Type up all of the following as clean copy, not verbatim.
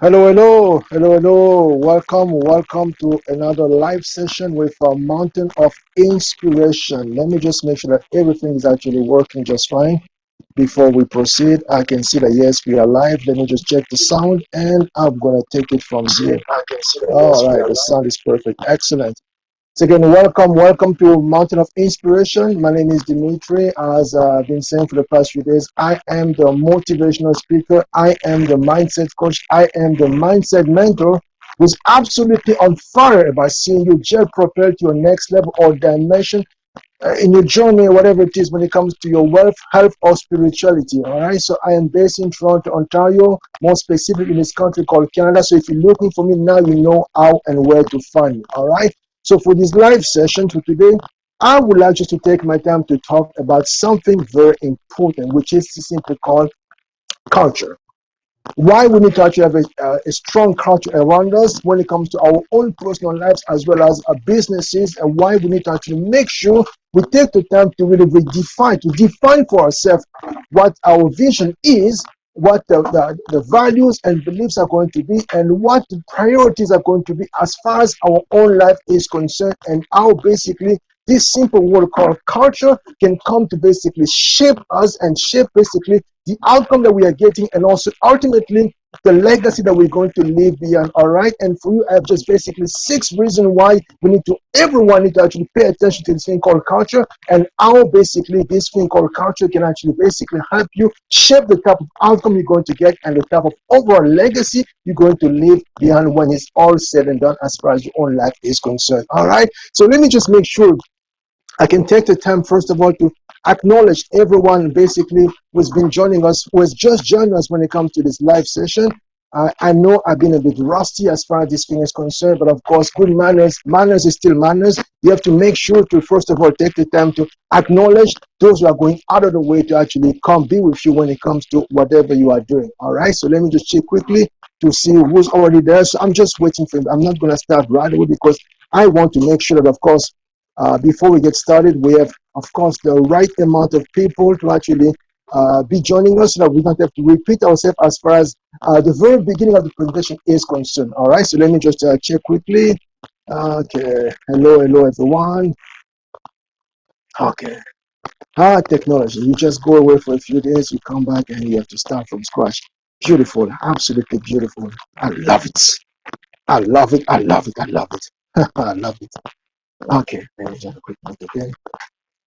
Hello. Welcome to another live session with a mountain of inspiration. Let me just make sure that everything is actually working just fine before we proceed. I can see that yes, we are live. Let me just check the sound and I'm gonna take it from here. All right, the sound is perfect. Excellent. So again, welcome to Mountain of Inspiration. My name is Dimitri. As I've been saying for the past few days, I am the motivational speaker. I am the mindset coach. I am the mindset mentor who's absolutely on fire about seeing you just propel to your next level or dimension in your journey, whatever it is, when it comes to your wealth, health, or spirituality. All right. So I am based in Toronto, Ontario, more specifically in this country called Canada. So if you're looking for me now, you know how and where to find me. All right. So for this live session for today, I would like just to take my time to talk about something very important, which is simply called culture. Why we need to actually have a strong culture around us when it comes to our own personal lives as well as our businesses, and why we need to actually make sure we take the time to really redefine, to define for ourselves what our vision is, what the values and beliefs are going to be, and what the priorities are going to be as far as our own life is concerned, and how basically this simple word called culture can come to basically shape us and shape basically the outcome that we are getting, and also ultimately the legacy that we're going to leave beyond. All right. And for you, I have just basically 6 reasons why everyone need to actually pay attention to this thing called culture, and how basically this thing called culture can actually basically help you shape the type of outcome you're going to get and the type of overall legacy you're going to leave behind when it's all said and done as far as your own life is concerned. All right. So let me just make sure I can take the time, first of all, to acknowledge everyone basically who's been joining us, who has just joined us when it comes to this live session. I know I've been a bit rusty as far as this thing is concerned, but of course, good manners is still manners. You have to make sure to, first of all, take the time to acknowledge those who are going out of the way to actually come be with you when it comes to whatever you are doing. All right, so let me just check quickly to see who's already there. So I'm just waiting for him. I'm not going to start right away because I want to make sure that, of course, before we get started, we have, of course, the right amount of people to actually be joining us so that we don't have to repeat ourselves as far as the very beginning of the presentation is concerned. All right, so let me just check quickly. Okay, hello, everyone. Okay. Technology. You just go away for a few days, you come back, and you have to start from scratch. Beautiful, absolutely beautiful. I love it. I love it. I love it. I love it. Okay, let me just a quick look again.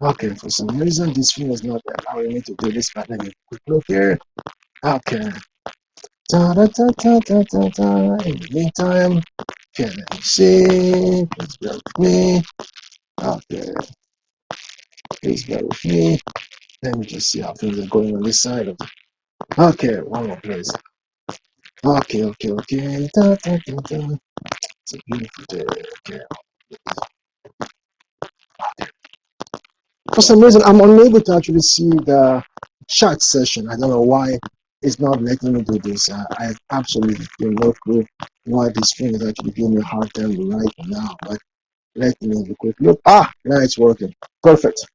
Okay, for some reason this thing is not allowing me to do this, but let me quick look here. Okay. In the meantime, okay, let me see. Please bear with me. Okay, please bear with me. Let me just see how things are going on this side of it. Okay, one more place. Okay. It's a beautiful day. Okay. For some reason, I'm unable to actually see the chat session. I don't know why it's not letting me do this. I have absolutely no clue why this thing is actually giving me a hard time right now. But let me have a quick look. Now it's working. Perfect.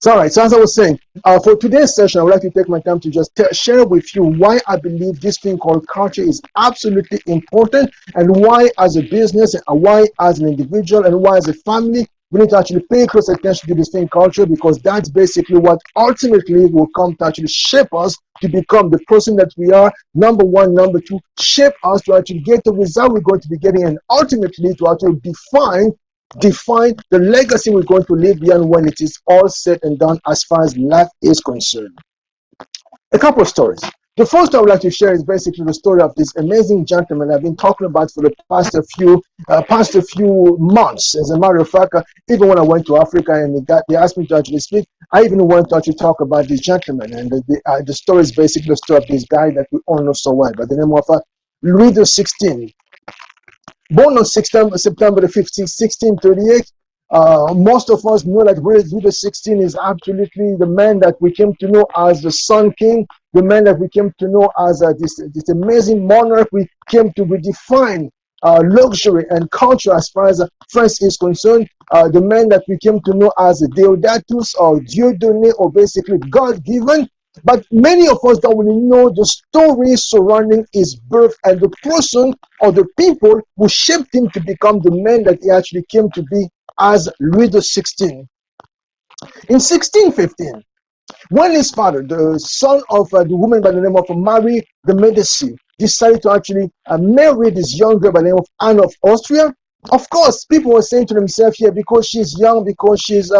So, all right. So as I was saying, for today's session, I would like to take my time to just share with you why I believe this thing called culture is absolutely important, and why as a business, and why as an individual, and why as a family, we need to actually pay close attention to this thing culture, because that's basically what ultimately will come to actually shape us to become the person that we are. Number one, number two, shape us to actually get the result we're going to be getting, and ultimately to actually define the legacy we're going to leave behind when it is all said and done as far as life is concerned. A couple of stories. The first I would like to share is basically the story of this amazing gentleman I've been talking about for the past a few months. As a matter of fact, even when I went to Africa and they asked me to actually speak, I even went to actually talk about this gentleman. And the story is basically the story of this guy that we all know so well, by the name of Louis XVI. Born on September the 15th, 1638. Most of us know that Louis XVI is absolutely the man that we came to know as the Sun King, the man that we came to know as this amazing monarch. We came to redefine luxury and culture as far as France is concerned. The man that we came to know as Deodatus or Dieudonné, or basically God-given. But many of us don't really know the story surrounding his birth and the person or the people who shaped him to become the man that he actually came to be as Louis XVI. In 1615, when his father, the son of the woman by the name of Marie de Medici, decided to actually marry this young girl by the name of Anne of Austria, of course, people were saying to themselves here, because she's young, because she's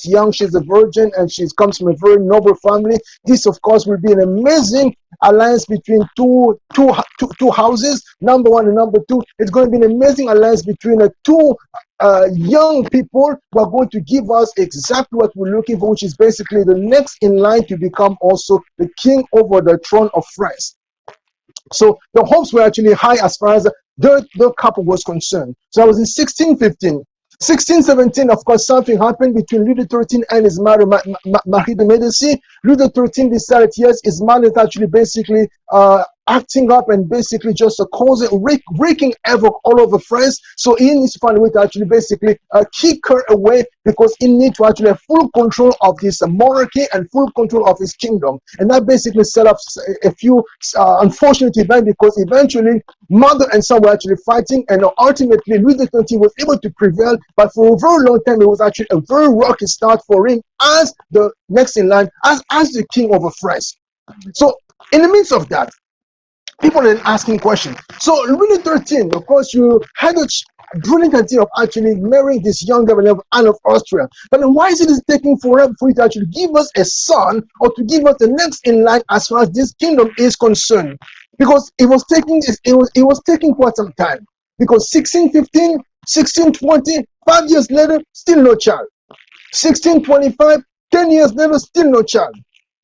young, she's a virgin, and she comes from a very noble family. This, of course, will be an amazing alliance between two houses, number one and number two. It's going to be an amazing alliance between the two young people who are going to give us exactly what we're looking for, which is basically the next in line to become also the king over the throne of France. So the hopes were actually high as far as the couple was concerned. So that was in 1615. 1617, of course, something happened between Louis XIII and his mother, Marie de Medici. Louis XIII decided, yes, his mother is actually basically acting up and basically just causing, wreaking havoc all over France. So he needs to find a way to actually basically kick her away, because he needs to actually have full control of this monarchy and full control of his kingdom. And that basically set up a few unfortunate events, because eventually mother and son were actually fighting, and ultimately Louis XIII was able to prevail. But for a very long time, it was actually a very rocky start for him as the next in line, as the king over France. So in the midst of that, people are asking questions. So Louis XIII, of course, you had a brilliant idea of actually marrying this young girl, Anne of Austria. But then why is it taking forever for you to actually give us a son, or to give us the next in line as far as this kingdom is concerned? Because it was taking quite some time. Because 1615, 1620, 5 years later, still no child. 1625, 10 years later, still no child.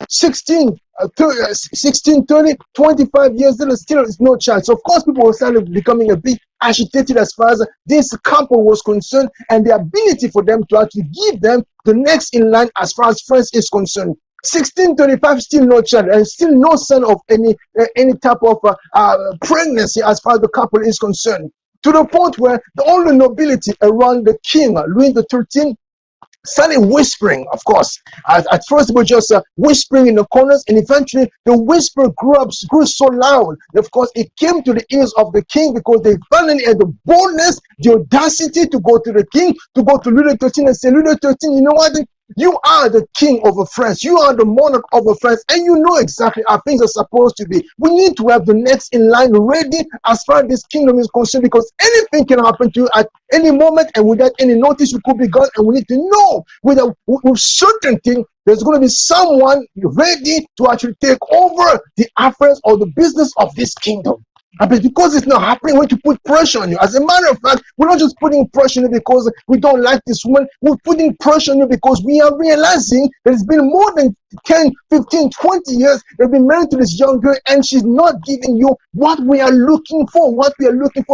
1630, 25 years later, still is no child. So of course, people were started becoming a bit agitated as far as this couple was concerned, and the ability for them to actually give them the next in line as far as France is concerned. 1635, still no child, and still no sign of any type of pregnancy as far as the couple is concerned. To the point where all the nobility around the king, Louis XIII, started whispering, of course. At first, it was just whispering in the corners, and eventually the whisper grew so loud. Of course, it came to the ears of the king, because they finally had the boldness, the audacity to go to the king, to go to Louis XIII and say, Louis XIII, you know what? You are the king over France. You are the monarch over France, and you know exactly how things are supposed to be. We need to have the next in line ready as far as this kingdom is concerned, because anything can happen to you at any moment, and without any notice, you could be gone. And we need to know with certainty there's going to be someone ready to actually take over the affairs or the business of this kingdom. But because it's not happening, we need to put pressure on you. As a matter of fact, we're not just putting pressure on you because we don't like this woman. We're putting pressure on you because we are realizing that it's been more than 10, 15, 20 years they've been married to this young girl, and she's not giving you what we are looking for.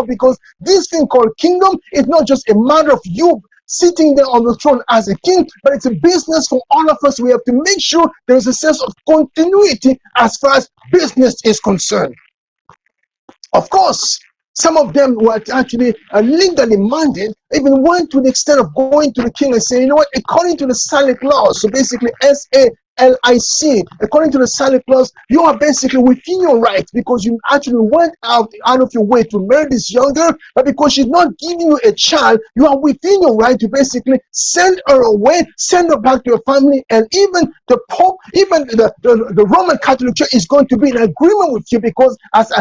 Because this thing called kingdom is not just a matter of you sitting there on the throne as a king, but it's a business for all of us. We have to make sure there is a sense of continuity as far as business is concerned. Of course, some of them who are actually legally minded even went to the extent of going to the king and saying, you know what, according to the Salic laws, so basically SALIC, according to the Salic laws, you are basically within your rights, because you actually went out of your way to marry this young girl, but because she's not giving you a child, you are within your right to basically send her away, send her back to your family. And even the Pope, even the Roman Catholic Church is going to be in agreement with you, because as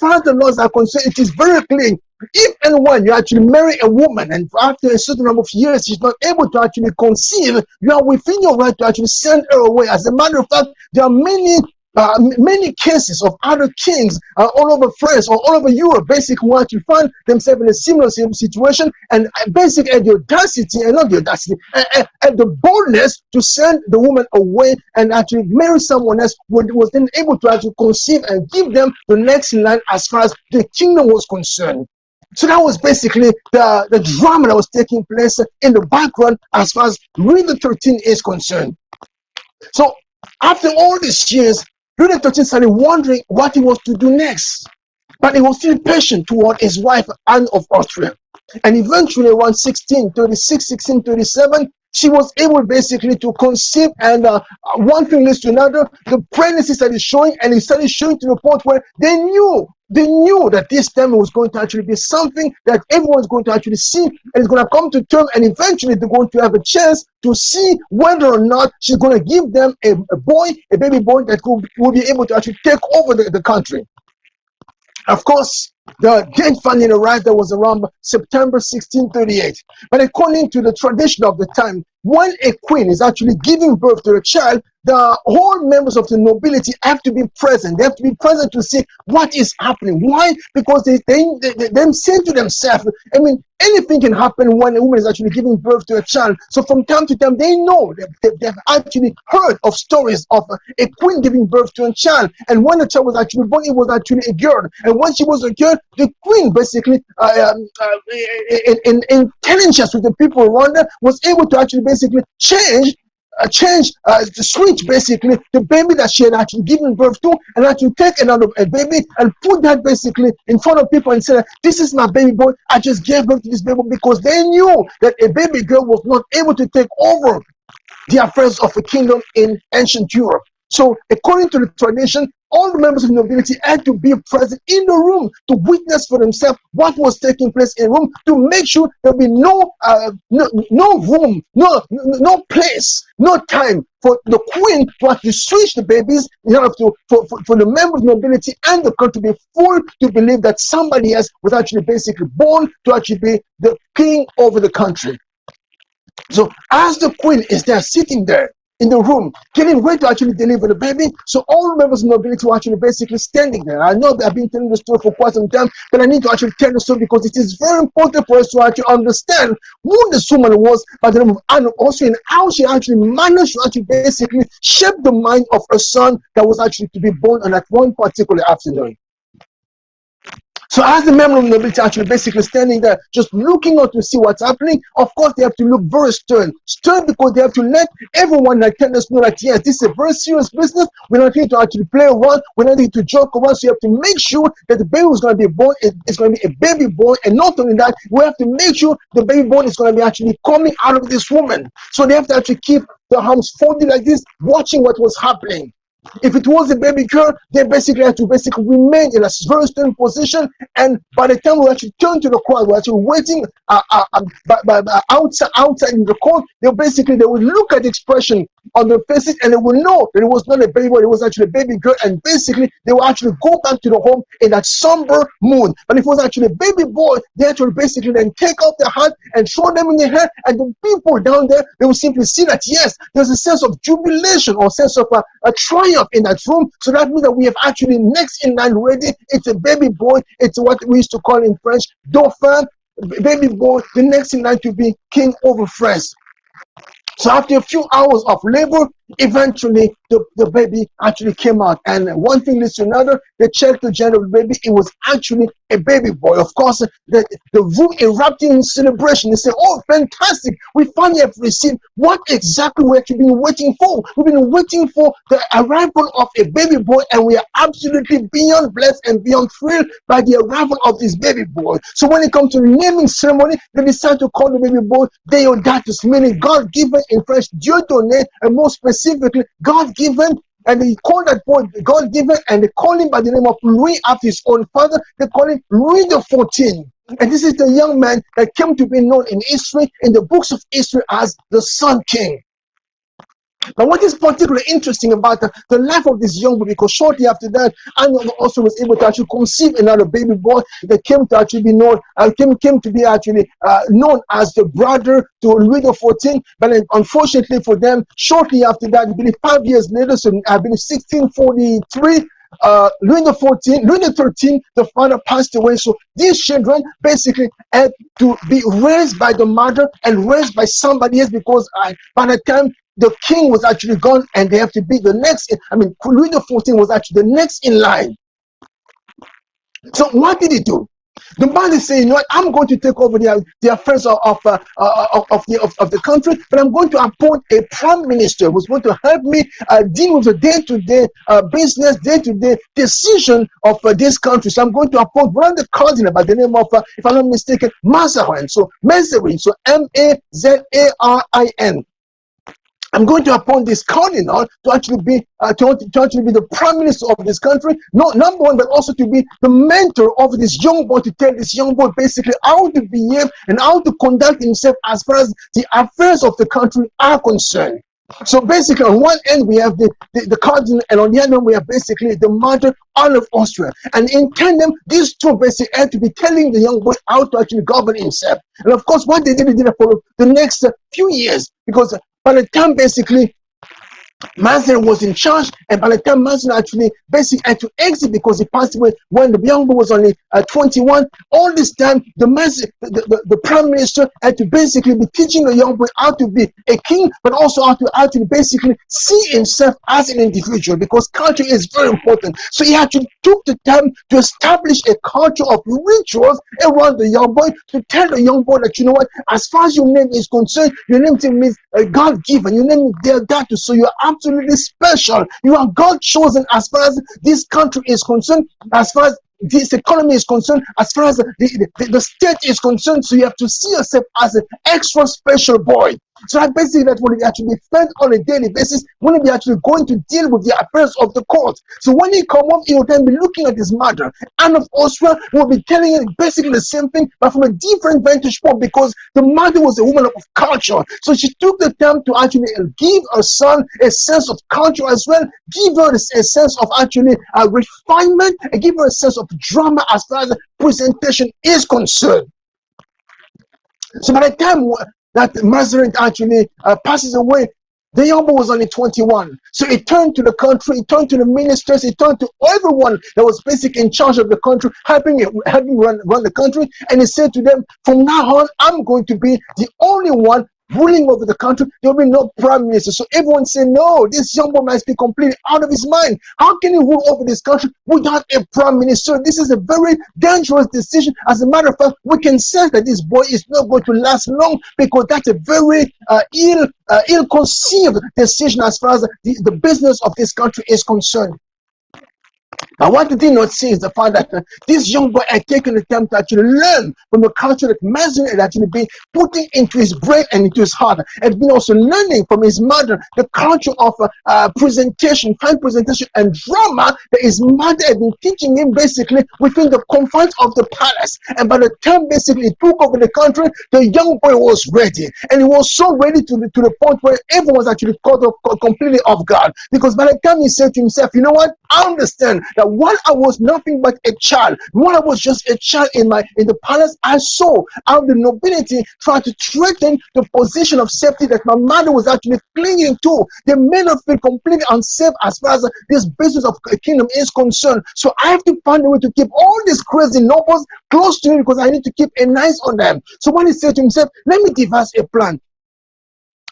far as the laws are concerned, it is very clear. If and when you actually marry a woman, and after a certain number of years she's not able to actually conceive, you are within your right to actually send her away. As a matter of fact, there are many cases of other kings all over France or all over Europe, basically want to find themselves in a similar situation, and basically had the audacity, and not the audacity, and the boldness to send the woman away and actually marry someone else who was then able to actually conceive and give them the next in line as far as the kingdom was concerned. So that was basically the drama that was taking place in the background as far as Louis XIII is concerned. So after all these years, Louis XIII started wondering what he was to do next. But he was still patient toward his wife, Anne of Austria. And eventually around 1636, 1637, she was able basically to conceive, and one thing leads to another. The pregnancy started showing, and it started showing to the point where they knew that this time was going to actually be something that everyone's going to actually see, and it's going to come to term, and eventually they're going to have a chance to see whether or not she's going to give them a baby boy that will be able to actually take over the country. Of course, the date finally arrived. That was around September 1638. But according to the tradition of the time, when a queen is actually giving birth to a child, the whole members of the nobility have to be present. They have to be present to see what is happening. Why? Because they say to themselves, I mean, anything can happen when a woman is actually giving birth to a child. So from time to time, they know they've actually heard of stories of a queen giving birth to a child. And when the child was actually born, it was actually a girl. And when she was a girl, the queen basically, in intelligence with the people around her, was able to actually basically switch basically the baby that she had actually given birth to, and actually take another baby and put that basically in front of people and say, this is my baby boy, I just gave birth to this baby, because they knew that a baby girl was not able to take over the affairs of a kingdom in ancient Europe. So according to the tradition, all the members of the nobility had to be present in the room to witness for themselves what was taking place in the room, to make sure there will be no room, no place, no time for the queen to actually switch the babies, in order for the members of the nobility and the country to be full to believe that somebody else was actually basically born to actually be the king over the country. So as the queen is there sitting there in the room, getting ready to actually deliver the baby, so all members of the nobility were actually basically standing there. I know that I've been telling the story for quite some time, but I need to actually tell the story because it is very important for us to actually understand who this woman was by the name of Anna, also, and how she actually managed to actually basically shape the mind of her son that was actually to be born on that one particular afternoon. So as the member of the nobility actually basically standing there, just looking out to see what's happening, of course they have to look very stern. Stern because they have to let everyone that can know that yes, this is a very serious business. We're not here to actually play around. We're not here to joke around. So you have to make sure that the baby is going to be born. It's going to be a baby boy. And not only that, we have to make sure the baby boy is going to be actually coming out of this woman. So they have to actually keep their arms folded like this, watching what was happening. If it was a baby girl, they basically had to remain in a very stern position. And by the time we actually turn to the crowd, we're actually waiting outside in the court. They would look at the expression on their faces, and they will know that it was not a baby boy, it was actually a baby girl. And basically, they will actually go back to the home in that somber mood. But if it was actually a baby boy, they actually basically then take off their hat and throw them in the hair. And the people down there, they will simply see that yes, there's a sense of jubilation or sense of a triumph in that room. So that means that we have actually next in line ready. It's a baby boy. It's what we used to call in French dauphin, baby boy, the next in line to be king over France. So after a few hours of labor, eventually the baby actually came out. And one thing leads to another. They checked the gender of the baby. It was actually a baby boy. Of course, the room erupted in celebration. They said, oh, fantastic. We finally have received what exactly we've actually been waiting for. We've been waiting for the arrival of a baby boy, and we are absolutely beyond blessed and beyond thrilled by the arrival of this baby boy. So when it comes to the naming ceremony, they decided to call the baby boy Deodatus, meaning God-given in French, Dieu donné, and more specifically, God-given. And they call that boy God-given, and they call him by the name of Louis after his own father. They call him Louis XIV. And this is the young man that came to be known in history, in the books of history, as the Sun King. Now, what is particularly interesting about the life of this young boy, because shortly after that, Anna also was able to actually conceive another baby boy that came to actually be known, came to be actually known as the brother to Louis XIV. But unfortunately for them, shortly after that, I believe 5 years later, so I believe 1643, Louis XIII, the father passed away. So these children basically had to be raised by the mother and raised by somebody else, because by the time the king was actually gone, and they have to be the next. Louis XIV was actually the next in line. So what did he do? The man is saying, you know what, I'm going to take over the affairs of the country, but I'm going to appoint a prime minister who's going to help me deal with the day-to-day business, day-to-day decision of this country. So I'm going to appoint one of the cardinal by the name of, if I'm not mistaken, Mazarin. So Mazarin, so Mazarin. I'm going to appoint this cardinal to actually be the prime minister of this country. No, number one, but also to be the mentor of this young boy, to tell this young boy basically how to behave and how to conduct himself as far as the affairs of the country are concerned. So basically, on one end we have the cardinal, and on the other end we have basically the mother of Austria. And in tandem, these two basically had to be telling the young boy how to actually govern himself. And of course, what they did it for the next few years, because by the time basically Mazarin was in charge, and by the time Mazarin actually basically had to exit because he passed away when the young boy was only 21, all this time the prime minister had to basically be teaching the young boy how to be a king, but also how to basically see himself as an individual, because culture is very important. So he actually took the time to establish a culture of rituals around the young boy, to tell the young boy that, you know what, as far as your name is concerned, your name means God-given, your name is Deodato, so you are absolutely special. You are God chosen as far as this country is concerned, as far as this economy is concerned, as far as the state is concerned. So you have to see yourself as an extra special boy. So that basically that's what he actually spent on a daily basis when he actually going to deal with the affairs of the court. So when he come up, he will then be looking at his mother, Anne of Austria, will be telling him basically the same thing, but from a different vantage point, because the mother was a woman of culture. So she took the time to actually give her son a sense of culture as well, give her a sense of actually refinement, and give her a sense of drama as far as presentation is concerned. So by the time that Mazarin actually passes away, the young boy was only 21. So he turned to the country, he turned to the ministers, he turned to everyone that was basically in charge of the country, helping run the country, and he said to them, from now on, I'm going to be the only one ruling over the country. There will be no prime minister. So everyone said, no, this young boy must be completely out of his mind. How can he rule over this country without a prime minister? This is a very dangerous decision. As a matter of fact, we can sense that this boy is not going to last long, because that's a very ill-conceived decision as far as the business of this country is concerned. Now, what did he not see is the fact that this young boy had taken the time to actually learn from the culture that Mazarin had actually been putting into his brain and into his heart. Had been also learning from his mother the culture of presentation, fine presentation, and drama that his mother had been teaching him basically within the confines of the palace. And by the time basically he took over the country, the young boy was ready. And he was so ready to the point where everyone was actually caught up completely off guard. Because by the time he said to himself, you know what, I understand that while I was nothing but a child, while I was just a child in the palace, I saw how the nobility tried to threaten the position of safety that my mother was actually clinging to. They made her feel completely unsafe as far as this business of a kingdom is concerned. So I have to find a way to keep all these crazy nobles close to me, because I need to keep an eye on them. So when he said to himself, let me devise a plan.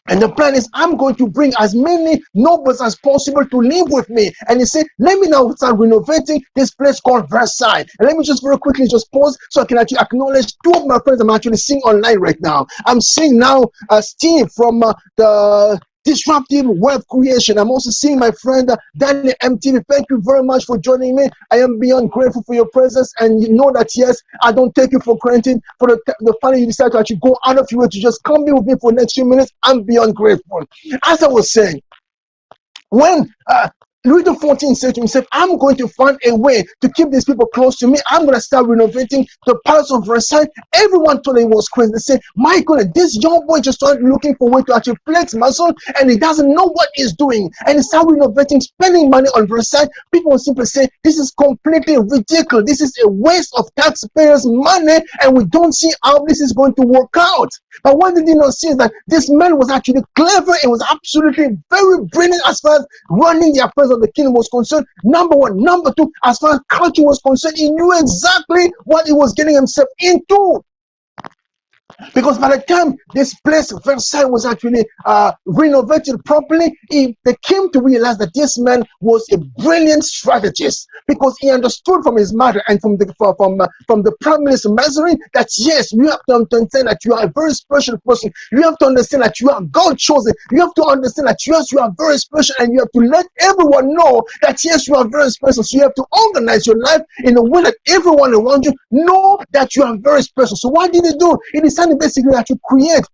And the plan is, I'm going to bring as many nobles as possible to live with me. And he said, let me now start renovating this place called Versailles. And let me just very quickly just pause so I can actually acknowledge two of my friends I'm actually seeing online right now. I'm seeing now Steve from the Disruptive Web Creation. I'm also seeing my friend Daniel MTV. Thank you very much for joining me. I am beyond grateful for your presence, and you know that yes, I don't take you for granted for the fact that you decided to actually go out of your way to just come be with me for the next few minutes. I'm beyond grateful. As I was saying, when Louis XIV said to himself, I'm going to find a way to keep these people close to me. I'm going to start renovating the Palace of Versailles. Everyone thought he was crazy. They said, my God, this young boy just started looking for a way to actually flex muscle, and he doesn't know what he's doing. And he started renovating, spending money on Versailles. People will simply say, this is completely ridiculous. This is a waste of taxpayers' money, and we don't see how this is going to work out. But what they did not see is that this man was actually clever. It was absolutely very brilliant as far as running the affairs of the kingdom was concerned. Number one. Number two, as far as culture was concerned, he knew exactly what he was getting himself into. Because by the time this place, Versailles, was actually renovated properly, they came to realize that this man was a brilliant strategist, because he understood from his mother and from the Prime Minister Mazarin that yes, you have to understand that you are a very special person. You have to understand that you are God chosen. You have to understand that yes, you are very special, and you have to let everyone know that yes, you are very special. So you have to organize your life in a way that everyone around you know that you are very special. So what did he do? He decided basically to create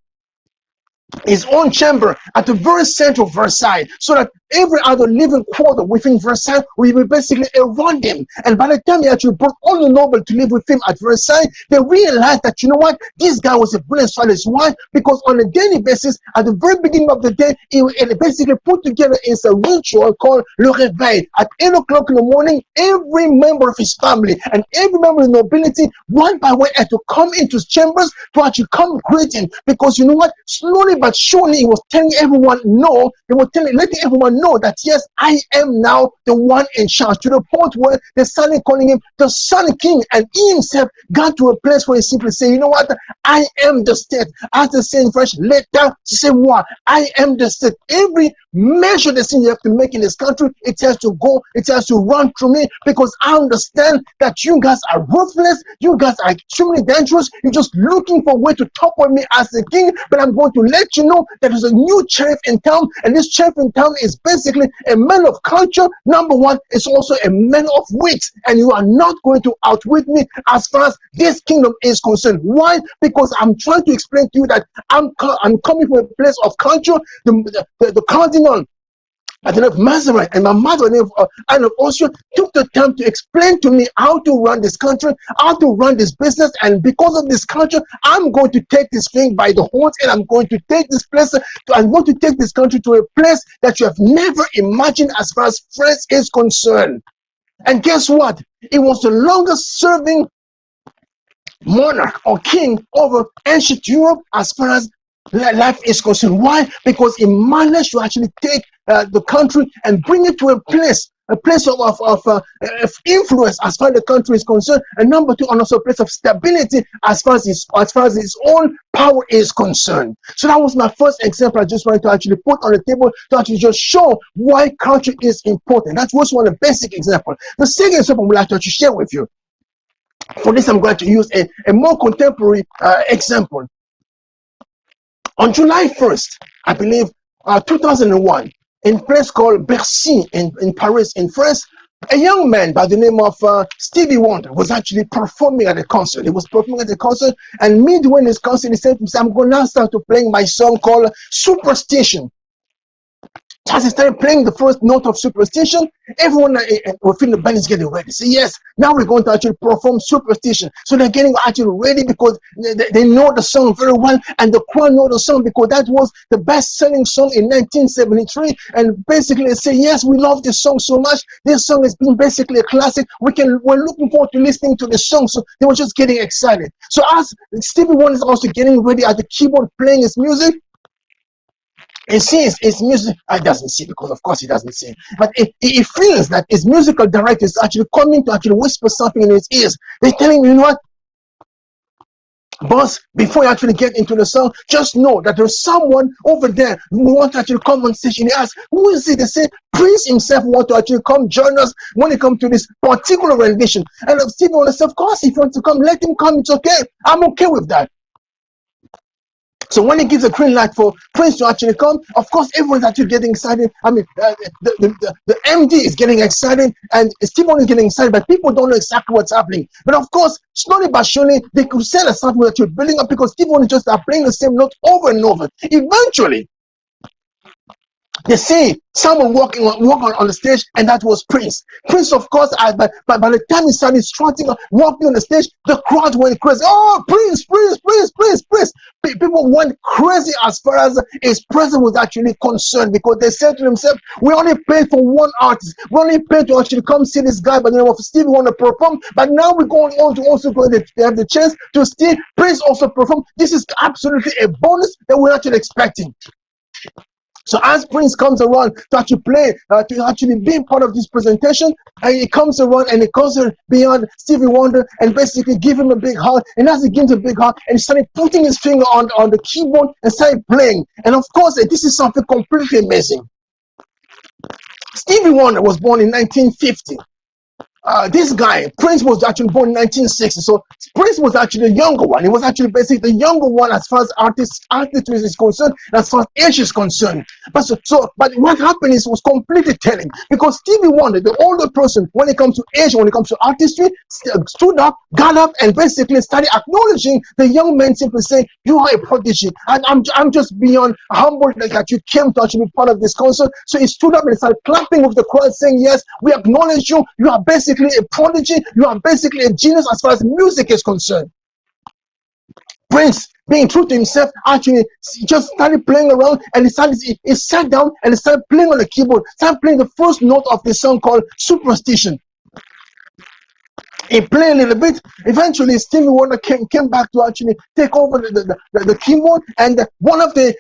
his own chamber at the very center of Versailles, so that every other living quarter within Versailles will be basically around him. And by the time he actually brought all the nobles to live with him at Versailles, they realized that, you know what, this guy was a brilliant strategist. Why? Because on a daily basis, at the very beginning of the day, he basically put together is a ritual called le réveil. At 8 o'clock in the morning, every member of his family and every member of the nobility, one by one, had to come into his chambers to actually come greet him. Because you know what, slowly but surely he was telling everyone no, they were letting everyone know that yes, I am now the one in charge, to the point where they started calling him the Sun King, and he himself got to a place where he simply said, you know what, I am the state. As they say in French, l'état c'est moi. I am the state. Every measure decision you have to make in this country, it has to go, it has to run through me, because I understand that you guys are ruthless, you guys are extremely dangerous, you're just looking for a way to topple me as the king. But I'm going to let you know that there's a new sheriff in town, and this sheriff in town is basically a man of culture. Number one, is also a man of wit, and you are not going to outwit me as far as this kingdom is concerned. Why? Because I'm trying to explain to you that I'm coming from a place of culture. The cardinal at the name of Mazarin and my mother, Anne of Austria, took the time to explain to me how to run this country, how to run this business. And because of this culture, I'm going to take this thing by the horns, and I'm going to take this place, I'm going to take this country to a place that you have never imagined as far as France is concerned. And guess what? It was the longest serving monarch or king over ancient Europe as far as life is concerned. Why? Because he managed to actually take the country and bring it to a place of influence as far as the country is concerned, and number two, and also a place of stability as far as his own power is concerned. So that was my first example I just wanted to actually put on the table to actually just show why culture is important. That was one of the basic examples. The second example I would like to actually share with you. For this, I'm going to use a more contemporary example. On July 1st, I believe, 2001, in a place called Versailles in Paris, in France, a young man by the name of Stevie Wonder was actually performing at a concert. He was performing at a concert, and midway in his concert, he said to himself, I'm going to now start to playing my song called Superstition. As he started playing the first note of Superstition, everyone within the band is getting ready. So yes, now we're going to actually perform Superstition. So they're getting actually ready because they know the song very well, and the crowd know the song because that was the best-selling song in 1973. And basically they say, yes, we love this song so much. This song has been basically a classic. We're looking forward to listening to the song. So they were just getting excited. So as Stevie Wonder is also getting ready at the keyboard playing his music, he sees his music. I doesn't see, because of course he doesn't see. But he feels that his musical director is actually coming to actually whisper something in his ears. They're telling him, you know what, boss, before you actually get into the song, just know that there's someone over there who wants to actually come on stage. And he asks, who is it? They say, Prince himself wants to actually come join us when it comes to this particular rendition. And Stevie Wonder said, of course, if you want to come, let him come. It's okay. I'm okay with that. So when he gives a green light for Prince to actually come, of course, everyone's actually getting excited. I mean, the MD is getting excited, and Stephen is getting excited, but people don't know exactly what's happening. But of course, slowly but surely, they could say that something that you're building up, because Stephen is just playing the same note over and over. Eventually, they see someone walking on the stage, and that was Prince. Prince, of course, but by the time he started strutting, walking on the stage, the crowd went crazy. Oh, Prince, Prince, Prince, Prince, Prince. People went crazy as far as his presence was actually concerned, because they said to themselves, we only paid for one artist. We only paid to actually come see this guy by the name of Stevie Wonder perform, but now we're going on to also have the chance to see Prince also perform. This is absolutely a bonus that we're actually expecting. So as Prince comes around to actually play, to actually be part of this presentation, and he comes around and he goes beyond Stevie Wonder and basically give him a big hug. And as he gives him a big hug, and he started putting his finger on the keyboard and started playing. And of course, this is something completely amazing. Stevie Wonder was born in 1950. This guy, Prince, was actually born in 1960. So Prince was actually the younger one. He was actually basically the younger one as far as artistry is concerned, and as far as age is concerned. But but what happened is, was completely telling, because Stevie Wonder, the older person, when it comes to age, when it comes to artistry, stood up, got up, and basically started acknowledging the young man, simply saying, "You are a prodigy, and I'm just beyond humbled that you came to actually be part of this concert." So he stood up and started clapping with the crowd, saying, "Yes, we acknowledge you. You are basically a prodigy. You are basically a genius as far as music is concerned." Prince, being true to himself, actually just started playing around, and he sat down and he started playing on the keyboard, started playing the first note of the song called Superstition. He played a little bit. Eventually, Stevie Wonder came back to actually take over the keyboard, and one of the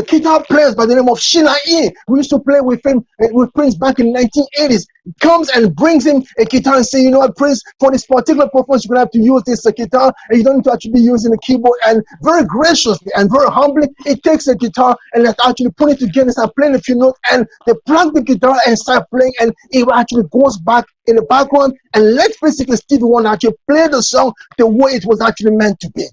guitar players by the name of Sheila E., who used to play with him with Prince back in the 1980s, comes and brings him a guitar and say, "You know what, Prince, for this particular performance, you're gonna have to use this guitar, and you don't need to actually be using the keyboard." And very graciously and very humbly, he takes the guitar and actually put it together, start playing a few notes, and they plug the guitar and start playing, and it actually goes back in the background and let basically Stevie Wonder actually play the song the way it was actually meant to be.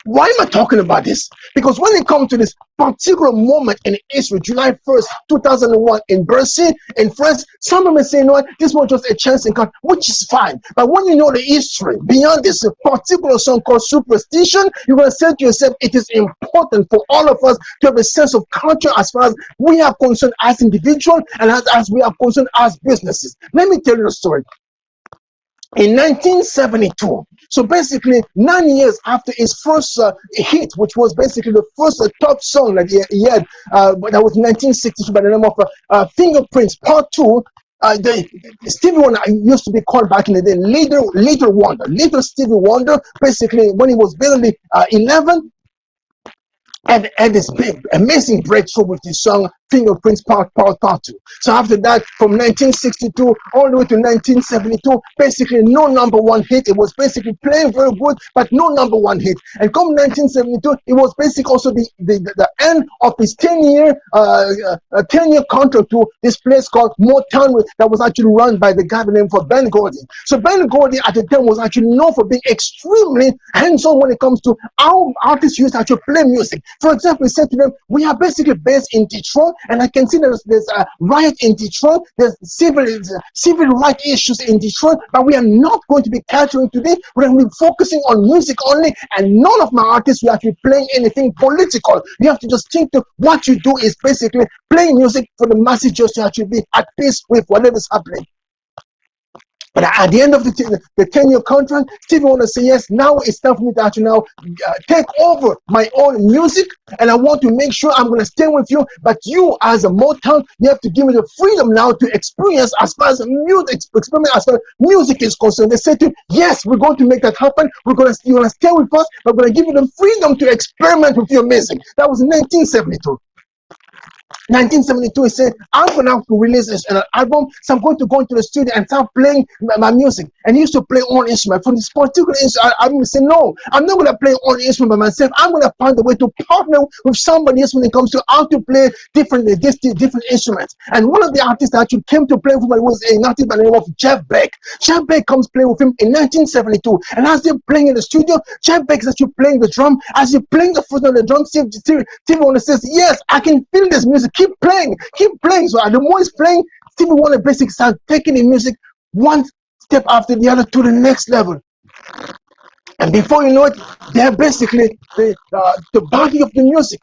Why am I talking about this? Because when it comes to this particular moment in history, July 1st, 2001, in Versailles, in France, some of them say, "You know what, this was just a chance encounter," which is fine. But when you know the history beyond this particular song called Superstition, you're going to say to yourself, it is important for all of us to have a sense of culture as far as we are concerned as individuals and as we are concerned as businesses. Let me tell you the story. In 1972, so basically 9 years after his first hit, which was basically the first top song that he had, but that was 1962 by the name of Fingerprints Part 2. Stevie Wonder used to be called back in the day Little Stevie Wonder, basically when he was barely 11. And this big, amazing breakthrough with the song Fingerprints Part 2. So after that, from 1962 all the way to 1972, basically no number one hit. It was basically playing very good, but no number one hit. And come 1972, it was basically also the end of his 10-year contract to this place called Motown that was actually run by the guy named for Ben Gordy. So Ben Gordy at the time was actually known for being extremely hands-on when it comes to how artists used to actually play music. For example, he said to them, "We are basically based in Detroit, and I can see there's a riot in Detroit, there's civil rights issues in Detroit, but we are not going to be catering to this. We're going to be focusing on music only, and none of my artists will actually playing anything political. You have to just think that what you do is basically playing music for the masses just to actually be at peace with whatever's happening." But at the end of the 10-year contract, Stevie Wonder said, "Yes, now it's time for me to actually take over my own music, and I want to make sure I'm going to stay with you. But you, as a Motown, you have to give me the freedom now to experience as far as music is concerned." They said to him, "Yes, we're going to make that happen. You're going to stay with us, but we're going to give you the freedom to experiment with your music." That was in 1972. 1972, he said, "I'm going to have to release an album, so I'm going to go into the studio and start playing my music." And he used to play on instrument. For this particular album, he said, "No, I'm not going to play on instrument by myself. I'm going to find a way to partner with somebody else when it comes to how to play different instruments." And one of the artists that actually came to play with him was an artist by the name of Jeff Beck. Jeff Beck comes play with him in 1972. And as they're playing in the studio, Jeff Beck is actually playing the drum. As he's playing the foot on the drum, Stevie Wonder says, "Yes, I can feel this music. Keep playing, keep playing." So the more he's playing, Stevie Wonder basically starts taking the music one step after the other to the next level. And before you know it, they're basically the body of the music.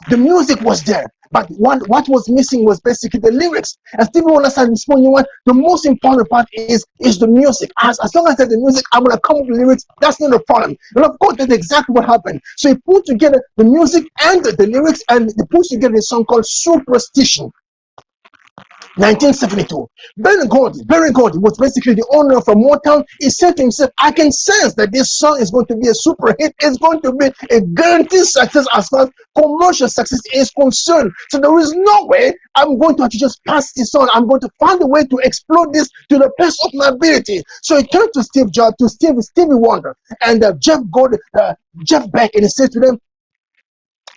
The music was there, but what was missing was basically the lyrics. And Stevie Wonder started responding, "You know what? The most important part is the music. As long as I have the music, I'm going to come up with lyrics. That's not a problem." And of course, that's exactly what happened. So he put together the music and the lyrics, and he put together a song called Superstition. 1972. Barry Gordy was basically the owner of a Motown. He said to himself, I can sense that this song is going to be a super hit. It's going to be a guaranteed success as far as commercial success is concerned. So there is no way I'm going to have to just pass this on. I'm going to find a way to explode this to the best of my ability. So he turned to Steve Jobs, to Stevie Wonder, and Jeff Beck, and he said to them,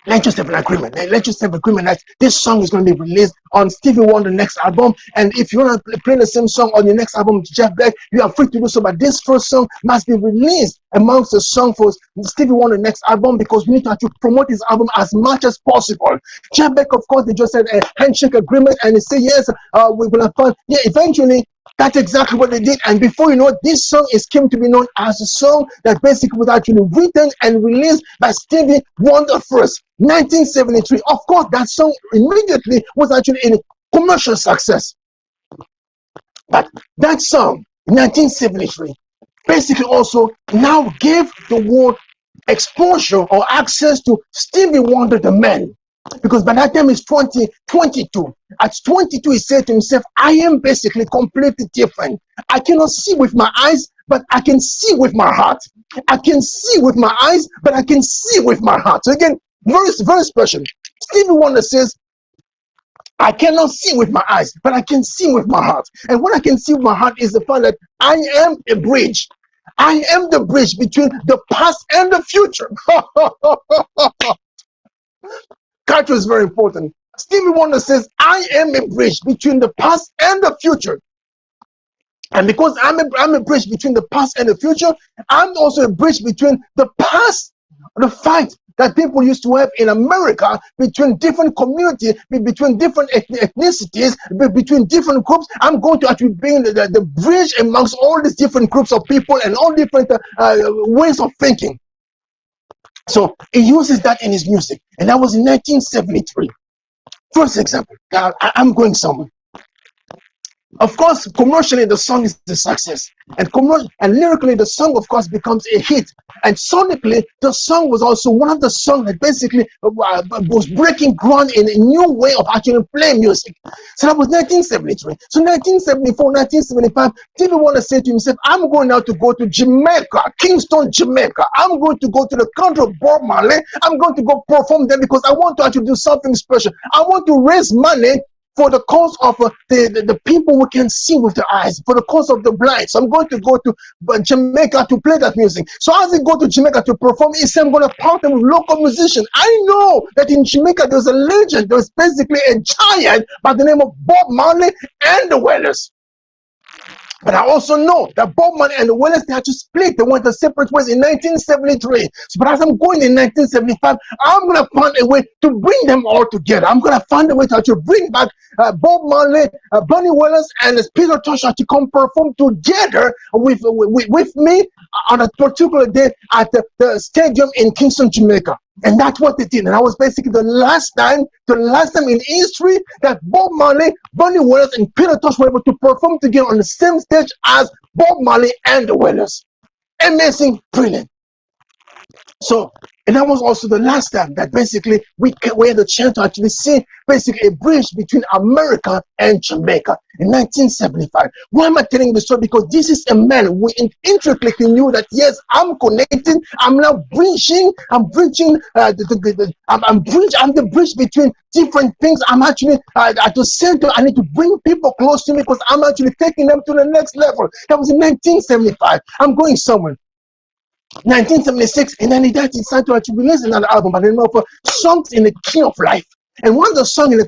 let's just have an agreement. Let's just have an agreement that this song is going to be released on Stevie Wonder's next album. And if you want to play the same song on your next album, Jeff Beck, you are free to do so. But this first song must be released amongst the song for Stevie Wonder's next album, because we need to actually promote his album as much as possible. Jeff Beck, of course, they just had a handshake agreement, and they say, yes, we're going to fund. Yeah, eventually, that's exactly what they did. And before you know it, this song came to be known as a song that basically was actually written and released by Stevie Wonder first, 1973. Of course, that song immediately was actually a commercial success. But that song, 1973, basically also now gave the world exposure or access to Stevie Wonder, the man. Because by that time he's 22. At 22, he said to himself, I am basically completely different. I cannot see with my eyes, but I can see with my heart. I can see with my eyes, but I can see with my heart. So again, very, very special. Stevie Wonder says, I cannot see with my eyes, but I can see with my heart. And what I can see with my heart is the fact that I am a bridge. I am the bridge between the past and the future. Culture is very important. Stevie Wonder says, I am a bridge between the past and the future. And because I'm a bridge between the past and the future, I'm also a bridge between the past, the fight that people used to have in America between different communities, between different ethnicities, between different groups. I'm going to actually bring the bridge amongst all these different groups of people and all different ways of thinking. So he uses that in his music, and that was in 1973. First example, I'm going somewhere. Of course, commercially, the song is a success. And lyrically, the song, of course, becomes a hit. And sonically, the song was also one of the songs that basically was breaking ground in a new way of actually playing music. So that was 1973. So 1974, 1975, Stevie Wonder said to himself, I'm going now to go to Jamaica, Kingston, Jamaica. I'm going to go to the country of Bob Marley. I'm going to go perform there because I want to actually do something special. I want to raise money for the cause of the people who can see with their eyes, for the cause of the blind. So I'm going to go to Jamaica to play that music. So as I go to Jamaica to perform, he said, I'm going to partner with local musicians. I know that in Jamaica there's a legend, there's basically a giant by the name of Bob Marley and the Wailers. But I also know that Bob Marley and the Wailers, they had to split. They went their separate ways in 1973. So, but as I'm going in 1975, I'm going to find a way to bring them all together. I'm going to find a way to actually bring back Bob Marley, Bunny Wailers, and Peter Tosh to come perform together with me on a particular day at the stadium in Kingston, Jamaica. And that's what they did. And that was basically the last time in history that Bob Marley, Bunny Wailers, and Peter Tosh were able to perform together on the same stage as Bob Marley and the Wailers. Amazing, brilliant. So, and that was also the last time that basically we had a chance to actually see basically a bridge between America and Jamaica in 1975. Why am I telling this story? Because this is a man who intricately knew that, yes, I'm connecting, I'm now bridging, I'm the bridge between different things. I'm actually at the center. I need to bring people close to me because I'm actually taking them to the next level. That was in 1975. I'm going somewhere. 1976, and then he decided to actually release another album by the name of Songs in the Key of Life. And one of the songs in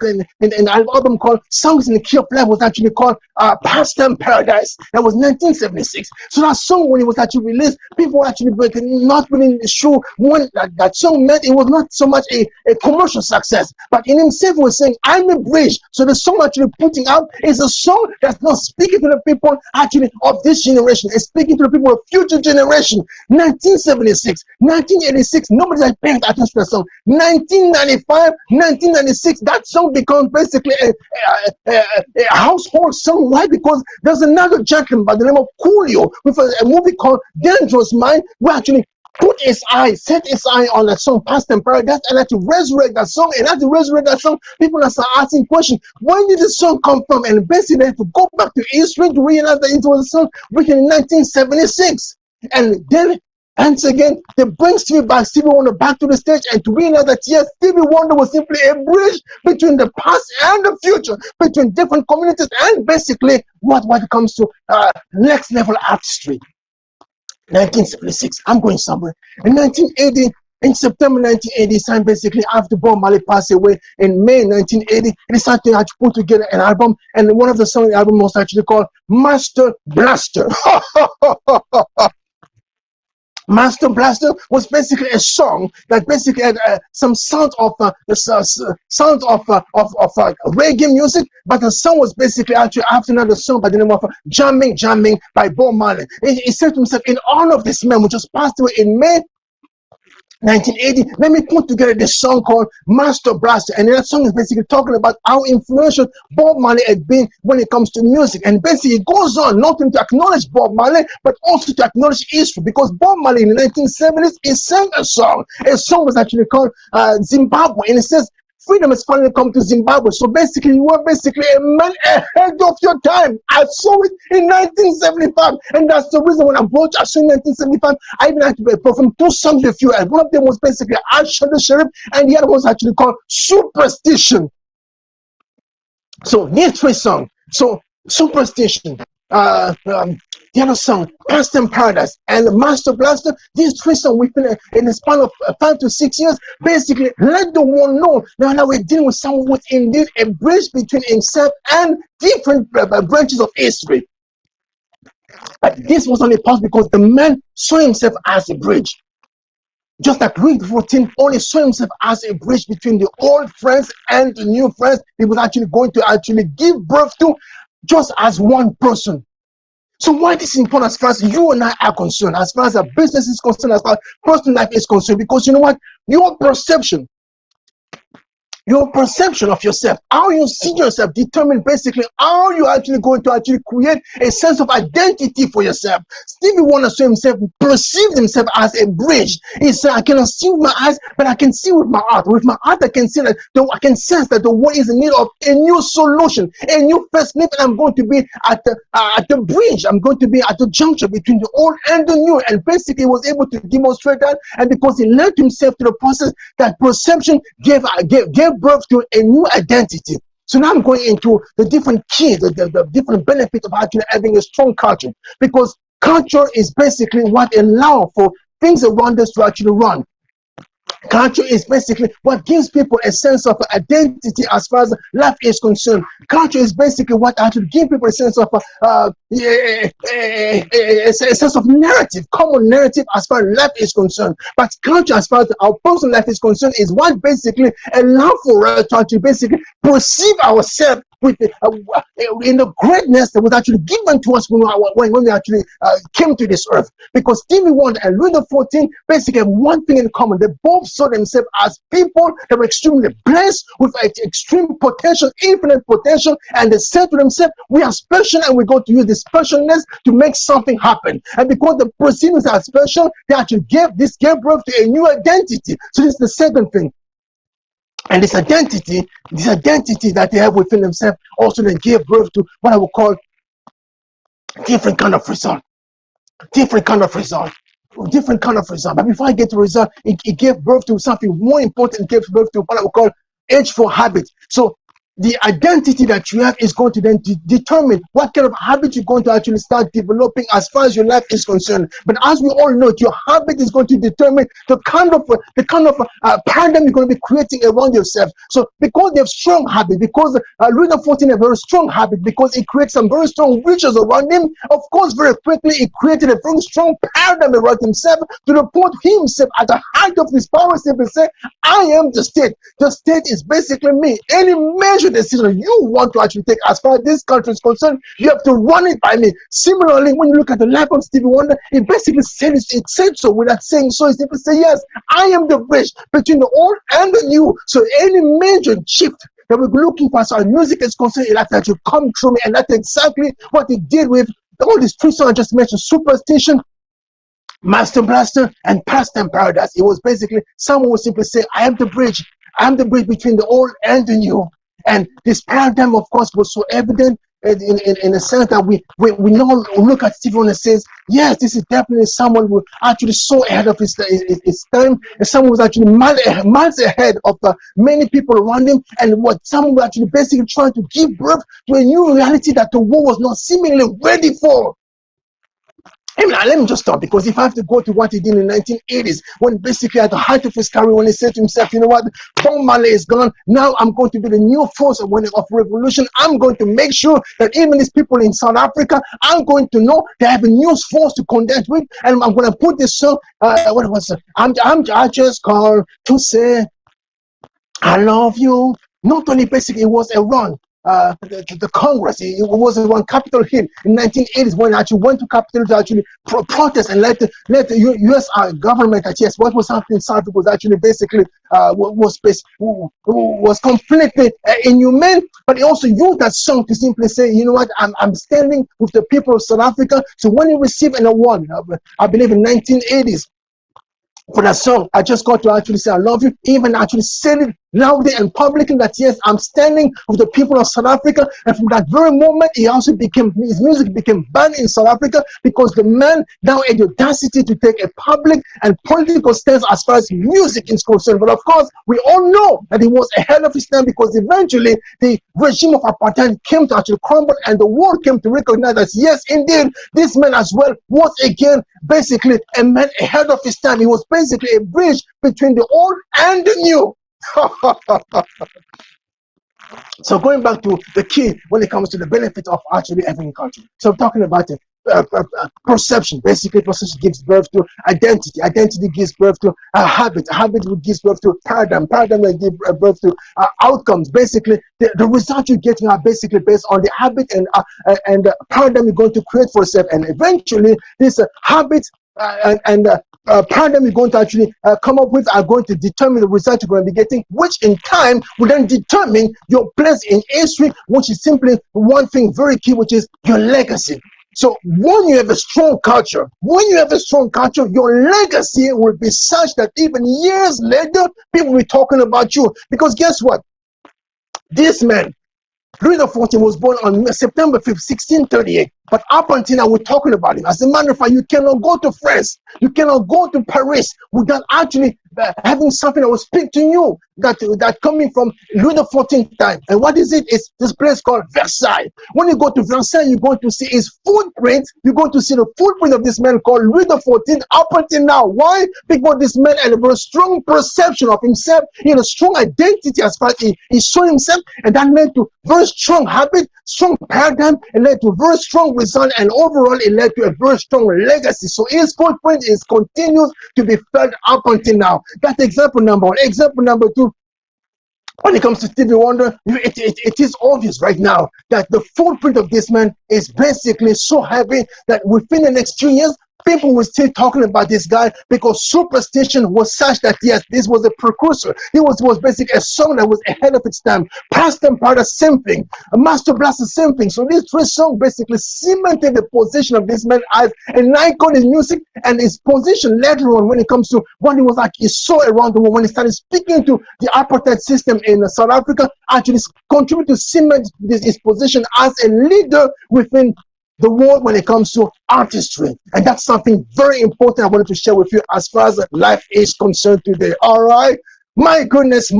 an album called Songs in the Key of Life was actually called Pastime Paradise. That was 1976. So that song, when it was actually released, people were actually not really sure what that song meant. It was not so much a commercial success, but in himself he was saying, I'm a bridge. So the song actually putting out is a song that's not speaking to the people actually of this generation. It's speaking to the people of future generation. 1976, 1986, nobody's like paying attention to the song. 1995, 1996, that song becomes basically a household song. Why? Because there's another gentleman by the name of Coolio with a movie called Dangerous Mind, who actually set his eye on that song, Past and Paradise, and had to resurrect that song. And had to resurrect that song, people are start asking questions: when did the song come from? And basically, they have to go back to history to realize that it was a song written in 1976. And then, once again, they bring Stevie Wonder back to the stage, and to realize that yes, Stevie Wonder was simply a bridge between the past and the future, between different communities, and basically what it comes to next level artistry. 1976, I'm going somewhere. In 1980, in September 1980, signed basically after Bob Marley passed away in May 1980, he decided to put together an album, and one of the songs on the album was actually called Master Blaster. Master Blaster was basically a song that basically had some sound of reggae music, but the song was basically actually after another song by the name of Jamming by Bob Marley. He said to himself, in honor of this man who just passed away in May 1980, let me put together this song called Master Blaster. And that song is basically talking about how influential Bob Marley had been when it comes to music. And basically it goes on not only to acknowledge Bob Marley, but also to acknowledge history, because Bob Marley in the 1970s, he sang a song. A song was actually called Zimbabwe, and it says, freedom has finally come to Zimbabwe. So basically, you were basically a man ahead of your time. I saw it in 1975, and that's the reason when I brought I saw in 1975, I even had to perform two songs with you. And one of them was basically I Shot the Sheriff, and the other was actually called Superstition. So these three songs. So Superstition, the other song, Past and Paradise, and Master Blaster, these three songs within in the span of 5 to 6 years, basically let the world know now we're dealing with someone who is indeed a bridge between himself and different branches of history. But this was only possible because the man saw himself as a bridge. Just like Louis XIV only saw himself as a bridge between the old friends and the new friends he was actually going to actually give birth to, just as one person. So why this is important as far as you and I are concerned, as far as our business is concerned, as far as personal life is concerned? Because you know what? Your perception of yourself, how you see yourself, determine basically how you actually going to actually create a sense of identity for yourself. Stevie Wonder saw himself, perceived himself as a bridge. He said, I cannot see with my eyes, but I can see with my heart. With my heart, I can see that I can sense that the world is in need of a new solution, a new first lift, and I'm going to be at the bridge. I'm going to be at the juncture between the old and the new. And basically, he was able to demonstrate that, and because he led himself to the process, that perception gave birth to a new identity. So now I'm going into the different keys, the different benefits of actually having a strong culture, because culture is basically what allows for things around us to actually run. Culture is basically what gives people a sense of identity as far as life is concerned. Culture is basically what actually gives people a sense of a sense of narrative, common narrative as far as life is concerned. But culture, as far as our personal life is concerned, is what basically allows for us to actually basically perceive ourselves with in the greatness that was actually given to us when we actually came to this earth. Because Stevie Wonder and Louis XIV basically have one thing in common: they both saw themselves as people that were extremely blessed with extreme potential, infinite potential, and they said to themselves, we are special and we're going to use this specialness to make something happen. And because the perceivers are special, they actually gave birth to a new identity. So this is the second thing. And this identity that they have within themselves also then gave birth to what I would call different kind of result. But before I get to result, it gave birth to something more important. It gave birth to what I would call age for habit. So the identity that you have is going to then determine what kind of habit you're going to actually start developing as far as your life is concerned. But as we all know, your habit is going to determine the kind of paradigm you're going to be creating around yourself. So because they have strong habit, because Louis XIV have a very strong habit, because it creates some very strong rituals around him, of course, very quickly it created a very strong paradigm around himself, to the point he himself, at the height of his power, simply say, I am the state. The state is basically me. Any measure decision you want to actually take as far as this country is concerned, you have to run it by me. Similarly, when you look at the life of Stevie Wonder, it basically said so without saying so. It simply say, yes, I am the bridge between the old and the new. So any major shift that we're looking for as far as music is concerned, it has to actually come through me. And that's exactly what he did with all these three songs I just mentioned: Superstition, Master Blaster and Pastime Paradise. It was basically someone would simply say, I am the bridge. I am the bridge between the old and the new. And this paradigm, of course, was so evident in the sense that we now look at Stephen and says, yes, this is definitely someone who actually so ahead of his time, and someone who was actually miles ahead of many people around him, and what someone was actually basically trying to give birth to a new reality that the world was not seemingly ready for. I mean, let me just stop, because if I have to go to what he did in the 1980s, when basically at the height of his career, when he said to himself, you know what, Bob Marley is gone, now I'm going to be the new force of revolution. I'm going to make sure that even these people in South Africa, I'm going to know they have a new force to contend with, and I'm going to put this song, what was it? I just called to say, I love you. Not only basically it was a run. The Congress, it was one Capitol Hill in 1980s when I actually went to Capitol to actually protest and let the U.S. government that yes, what was happening in South Africa was actually basically was completely inhumane. But he also used that song to simply say, you know what, I'm standing with the people of South Africa. So when he received an award, I believe in 1980s, for that song, I just got to actually say I love you, even actually said it loudly and publicly that yes, I'm standing with the people of South Africa. And from that very moment, his music became banned in South Africa, because the man now had the audacity to take a public and political stance as far as music is concerned. But of course, we all know that he was ahead of his time, because eventually the regime of apartheid came to actually crumble, and the world came to recognize that yes, indeed, this man as well was again basically a man ahead of his time. He was basically a bridge between the old and the new. So going back to the key when it comes to the benefit of actually having culture. So I'm talking about it. Perception. Basically, perception gives birth to identity. Identity gives birth to a habit. Habit gives birth to paradigm. Paradigm will give birth to outcomes. Basically, the results you're getting are basically based on the habit and paradigm you're going to create for yourself. And eventually, this habit and paradigm you're going to actually come up with are going to determine the result you're going to be getting, which in time will then determine your place in history, which is simply one thing very key, which is your legacy. So when you have a strong culture, your legacy will be such that even years later, people will be talking about you. Because guess what? This man, Louis XIV, was born on September 5th, 1638. But up until now, we're talking about him. As a matter of fact, you cannot go to France, you cannot go to Paris without actually having something that will speak to you, that coming from Louis XIV time. And what is it? It's this place called Versailles. When you go to Versailles, you're going to see his footprint. You're going to see the footprint of this man called Louis XIV up until now. Why? Because this man had a very strong perception of himself. He had a strong identity as far as he saw himself, and that led to very strong habit, strong paradigm, and led to very strong result, and overall it led to a very strong legacy. So his footprint continues to be felt up until now. That's example number one. Example number two, when it comes to Stevie Wonder, it is obvious right now that the footprint of this man is basically so heavy that within the next few years, people were still talking about this guy, because superstition was such that yes, this was a precursor. It was basically a song that was ahead of its time. Pastime Paradise, same thing. Master Blaster, same thing. So these three songs basically cemented the position of this man as an icon in music, and his position later on when it comes to what he was like, he saw around the world when he started speaking to the apartheid system in South Africa, actually contributed to cement his position as a leader within the world when it comes to artistry. And that's something very important I wanted to share with you as far as life is concerned today. All right, my goodness.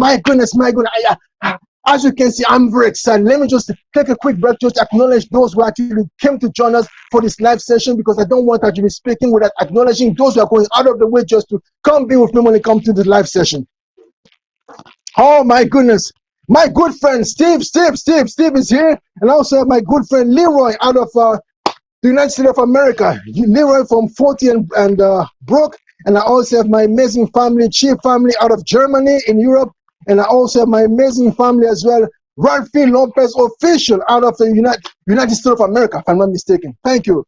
As you can see, I'm very excited. Let me just take a quick break just to acknowledge those who actually came to join us for this live session, because I don't want to actually be speaking without acknowledging those who are going out of the way just to come be with me when it comes to the live session. Oh my goodness. My good friend Steve is here, and I also have my good friend Leroy out of the United States of America. Leroy from 40 and Brook. And I also have my amazing family, Chief family out of Germany in Europe. And I also have my amazing family as well, Ralphie Lopez official out of the United States of America, if I'm not mistaken. Thank you.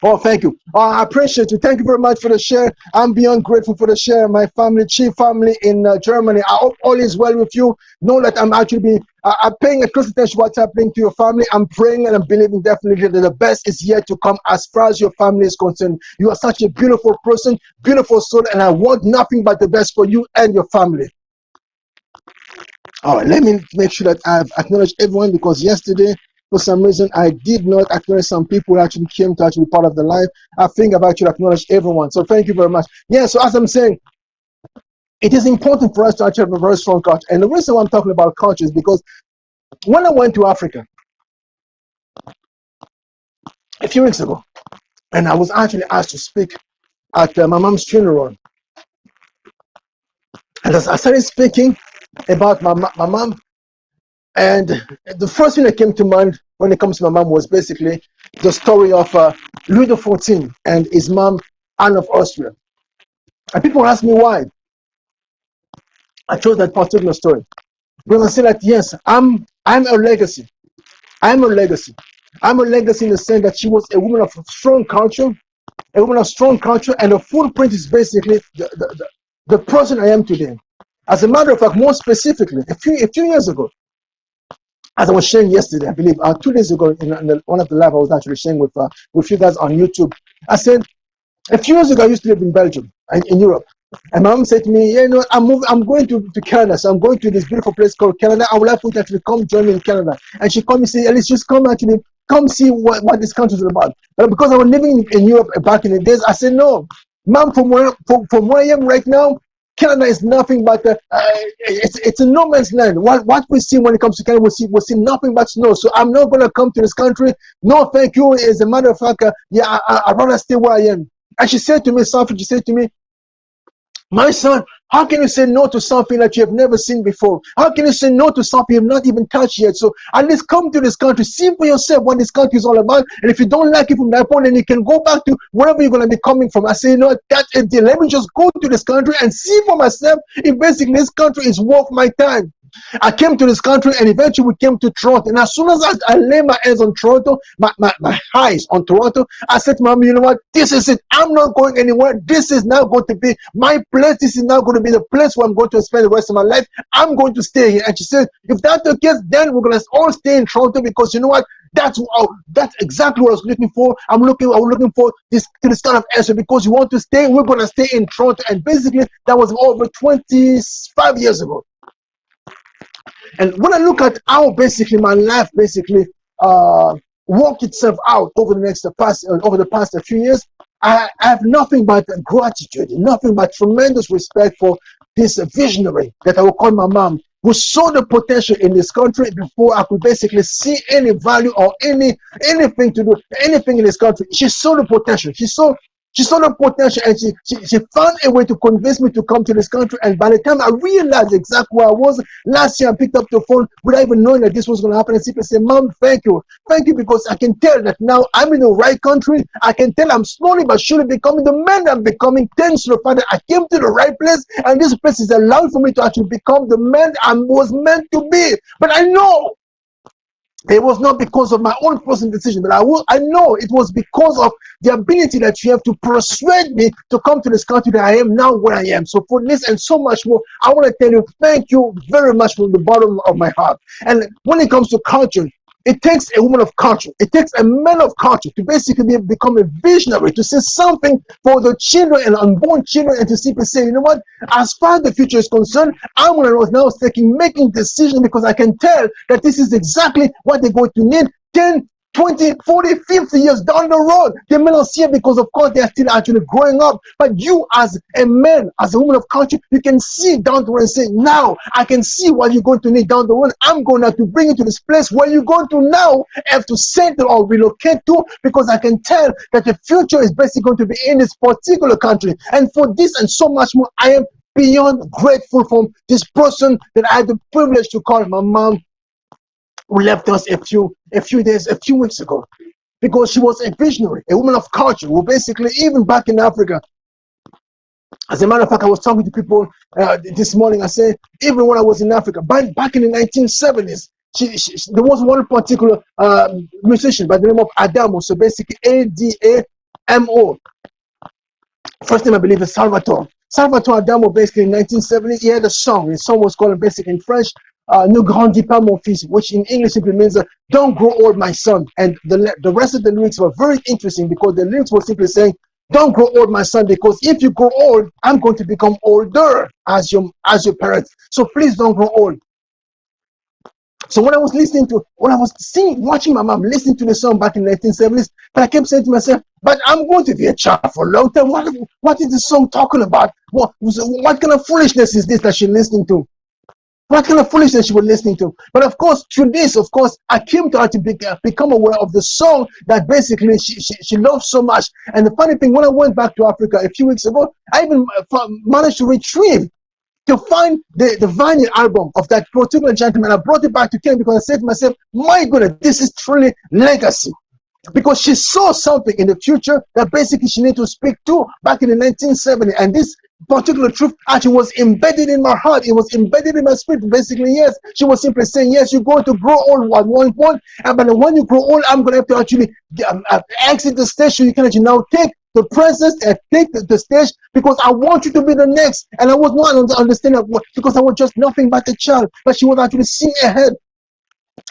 Oh, thank you. I appreciate you. Thank you very much for the share. I'm beyond grateful for the share. My family, Chief family in Germany. I hope all is well with you. Know that I'm actually I'm paying a close attention to what's happening to your family. I'm praying and I'm believing definitely that the best is yet to come as far as your family is concerned. You are such a beautiful person, beautiful soul, and I want nothing but the best for you and your family. All right, let me make sure that I've acknowledged everyone, because yesterday, for some reason, I did not acknowledge some people who actually came to actually be part of the live. I think I've actually acknowledged everyone. So thank you very much. Yeah, so as I'm saying, it is important for us to actually have a very strong culture. And the reason why I'm talking about culture is because when I went to Africa a few weeks ago, and I was actually asked to speak at my mom's funeral, and as I started speaking about my mom, and the first thing that came to mind when it comes to my mom was basically the story of Louis XIV and his mom, Anne of Austria. And people ask me why I chose that particular story. Because I say that, yes, I'm a legacy. I'm a legacy. I'm a legacy in the sense that she was a woman of strong culture, and the footprint is basically the person I am today. As a matter of fact, more specifically, a few years ago, as I was sharing yesterday, I believe 2 days ago in one of the live I was actually sharing with you guys on YouTube, I said a few years ago I used to live in Belgium, in Europe, and my mom said to me, "Yeah, no, I'm going to Canada, so I'm going to this beautiful place called Canada. I would like for you to actually come join me in Canada." And she called me and said, "Alice, just come see what this country is about." But because I was living in Europe back in the days, I said, "No, mom, from where I am right now, Canada is nothing but it's a no man's land. What we see when it comes to Canada, we see nothing but snow. So I'm not going to come to this country. No, thank you. As a matter of fact, I'd rather stay where I am." And she said to me something. She said to me, "My son, how can you say no to something that you have never seen before? How can you say no to something you have not even touched yet? So at least come to this country, see for yourself what this country is all about. And if you don't like it from that point, then you can go back to wherever you're going to be coming from." I say, "You know what, that's a deal. Let me just go to this country and see for myself if basically this country is worth my time." I came to this country, and eventually we came to Toronto. And as soon as I lay my hands on Toronto, my eyes on Toronto, I said to Mommy, "You know what? This is it. I'm not going anywhere. This is now going to be my place. This is now going to be the place where I'm going to spend the rest of my life. I'm going to stay here." And she said, "If that's the case, then we're going to all stay in Toronto, because you know what? That's exactly what I was looking for. I was looking for this kind of answer, because you want to stay. We're going to stay in Toronto." And basically, that was over 25 years ago. And when I look at how basically my life basically worked itself out over the past few years, I have nothing but gratitude, nothing but tremendous respect for this visionary that I will call my mom, who saw the potential in this country before I could basically see any value or anything in this country. She saw the potential. She saw the potential, and she found a way to convince me to come to this country. And by the time I realized exactly where I was, last year I picked up the phone without even knowing that this was going to happen, and simply said, "Mom, thank you, because I can tell that now I'm in the right country. I can tell I'm slowly but surely becoming the man I'm becoming. Thanks to the fact that I came to the right place, and this place is allowed for me to actually become the man I was meant to be." But I know it was not because of my own personal decision, but I know it was because of the ability that you have to persuade me to come to this country that I am now where I am. So for this and so much more, I want to tell you thank you very much from the bottom of my heart. And when it comes to culture, it takes a woman of culture, it takes a man of culture to basically become a visionary, to say something for the children and unborn children, and to simply say, "You know what, as far as the future is concerned, I'm going to now making decisions, because I can tell that this is exactly what they're going to need 10, 20, 40, 50 years down the road. They may not see it because, of course, they're still actually growing up. But you, as a man, as a woman of culture, you can see down the road and say, now, I can see what you're going to need down the road. I'm going to have to bring you to this place where you're going to now have to settle or relocate to, because I can tell that the future is basically going to be in this particular country." And for this and so much more, I am beyond grateful for this person that I had the privilege to call my mom, who left us a few weeks ago, because she was a visionary, a woman of culture, who basically, even back in Africa, as a matter of fact, I was talking to people this morning. I said, even when I was in Africa, back in the 1970s, there was one particular musician by the name of Adamo, so basically ADA, M.O. First name I believe is Salvatore. Salvatore Adamo, basically in 1970, he had a song. His song was called, basically in French, Ne grandis pas mon fils, which in English simply means, don't grow old, my son. And the rest of the lyrics were very interesting because the lyrics were simply saying, don't grow old, my son, because if you grow old, I'm going to become older as your parents. So please don't grow old. So when I was watching my mom listening to the song back in the 1970s, but I kept saying to myself, but I'm going to be a child for a long time. What is the song talking about? What kind of foolishness is this that she's listening to? What kind of foolishness she was listening to? But of course, through this, of course, I came to her to become aware of the song that basically she loves so much. And the funny thing, when I went back to Africa a few weeks ago, I even managed to retrieve to find the vinyl album of that particular gentleman. I brought it back to Kenya because I said to myself, my goodness, this is truly legacy. Because she saw something in the future that basically she needed to speak to back in the 1970s. And this particular truth actually was embedded in my heart. It was embedded in my spirit. Basically, yes, she was simply saying, yes, you're going to grow old at one point. But when you grow old, I'm going to have to actually exit the stage so you can actually now take the presence and take the stage because I want you to be the next. And I was not understanding because I was just nothing but a child. But she was actually seeing ahead.